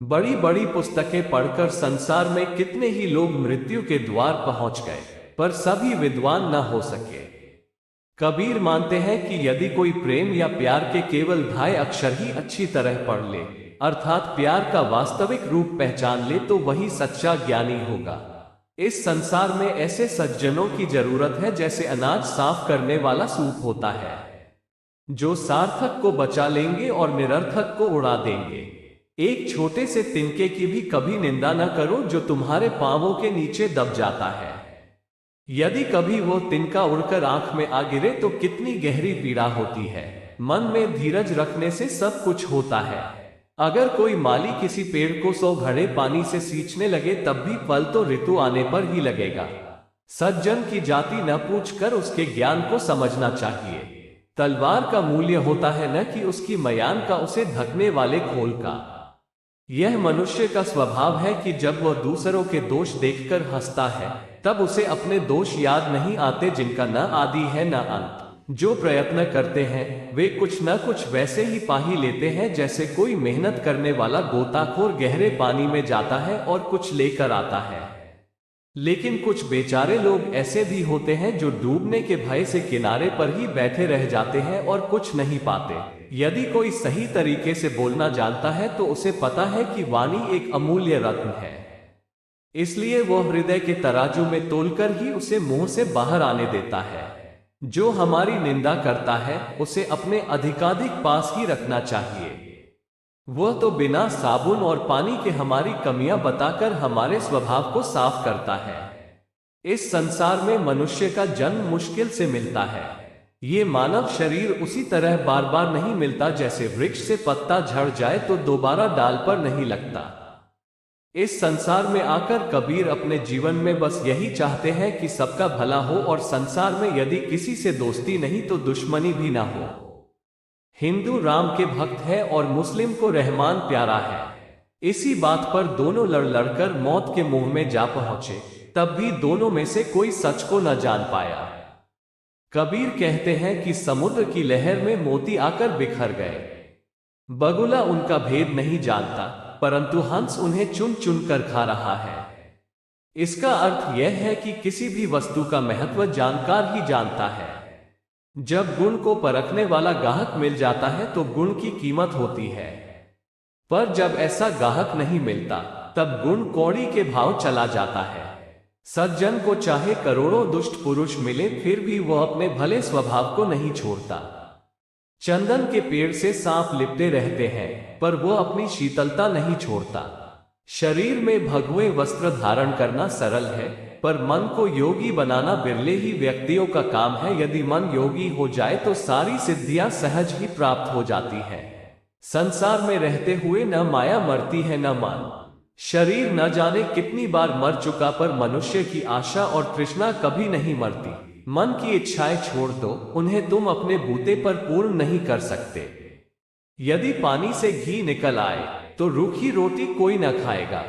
बड़ी बड़ी पुस्तकें पढ़कर संसार में कितने ही लोग मृत्यु के द्वार पहुंच गए, पर सभी विद्वान न हो सके। कबीर मानते हैं कि यदि कोई प्रेम या प्यार के केवल ढाई अक्षर ही अच्छी तरह पढ़ ले, अर्थात प्यार का वास्तविक रूप पहचान ले, तो वही सच्चा ज्ञानी होगा। इस संसार में ऐसे सज्जनों की जरूरत है जैसे अनाज साफ करने वाला सूप होता है, जो सार्थक को बचा लेंगे और निरर्थक को उड़ा देंगे। एक छोटे से तिनके की भी कभी निंदा न करो जो तुम्हारे पांवों के नीचे दब जाता है। यदि कभी वो तिनका उड़कर आंख में आ गिरे तो कितनी गहरी पीड़ा होती है। मन में धीरज रखने से सब कुछ होता है। अगर कोई माली किसी पेड़ को 100 घड़े पानी से सींचने लगे तब भी फल तो ऋतु आने पर ही लगेगा। सज्जन की जाति न पूछकर उसके ज्ञान को समझना चाहिए। तलवार का मूल्य होता है न कि उसकी मयान का, उसे ढकने वाले खोल का। यह मनुष्य का स्वभाव है कि जब वह दूसरों के दोष देखकर हंसता है तब उसे अपने दोष याद नहीं आते, जिनका न आदि है न अंत। जो प्रयत्न करते हैं वे कुछ न कुछ वैसे ही पा ही लेते हैं जैसे कोई मेहनत करने वाला गोताखोर गहरे पानी में जाता है और कुछ लेकर आता है। लेकिन कुछ बेचारे लोग ऐसे भी होते हैं जो डूबने के भय से किनारे पर ही बैठे रह जाते हैं और कुछ नहीं पाते। यदि कोई सही तरीके से बोलना जानता है तो उसे पता है कि वाणी एक अमूल्य रत्न है, इसलिए वो हृदय के तराजू में तोलकर ही उसे मुंह से बाहर आने देता है। जो हमारी निंदा करता है उसे अपने अधिकाधिक पास ही रखना चाहिए। वह तो बिना साबुन और पानी के हमारी कमियां बताकर हमारे स्वभाव को साफ करता है। इस संसार में मनुष्य का जन्म मुश्किल से मिलता है। ये मानव शरीर उसी तरह बार बार नहीं मिलता जैसे वृक्ष से पत्ता झड़ जाए तो दोबारा डाल पर नहीं लगता। इस संसार में आकर कबीर अपने जीवन में बस यही चाहते हैं कि सबका भला हो और संसार में यदि किसी से दोस्ती नहीं तो दुश्मनी भी ना हो। हिंदू राम के भक्त है और मुस्लिम को रहमान प्यारा है। इसी बात पर दोनों लड़ लड़कर मौत के मुंह में जा पहुंचे, तब भी दोनों में से कोई सच को न जान पाया। कबीर कहते हैं कि समुद्र की लहर में मोती आकर बिखर गए। बगुला उनका भेद नहीं जानता, परंतु हंस उन्हें चुन चुन कर खा रहा है। इसका अर्थ यह है कि किसी भी वस्तु का महत्व जानकार ही जानता है। जब गुण को परखने वाला गाहक मिल जाता है तो गुण की कीमत होती है, पर जब ऐसा गाहक नहीं मिलता तब गुण कौड़ी के भाव चला जाता है। सज्जन को चाहे करोड़ों दुष्ट पुरुष मिले फिर भी वह अपने भले स्वभाव को नहीं छोड़ता। चंदन के पेड़ से सांप लिपटे रहते हैं पर वह अपनी शीतलता नहीं छोड़ता। शरीर में भगवे वस्त्र धारण करना सरल है, पर मन को योगी बनाना बिरले ही व्यक्तियों का काम है। यदि मन योगी हो जाए तो सारी सिद्धियां सहज ही प्राप्त हो जाती हैं। संसार में रहते हुए न माया मरती है न मन। शरीर न जाने कितनी बार मर चुका, पर मनुष्य की आशा और तृष्णा कभी नहीं मरती। मन की इच्छाएं छोड़ दो, उन्हें तुम अपने बूते पर पूर्ण नहीं कर सकते। यदि पानी से घी निकल आए तो रूखी रोटी कोई न खाएगा।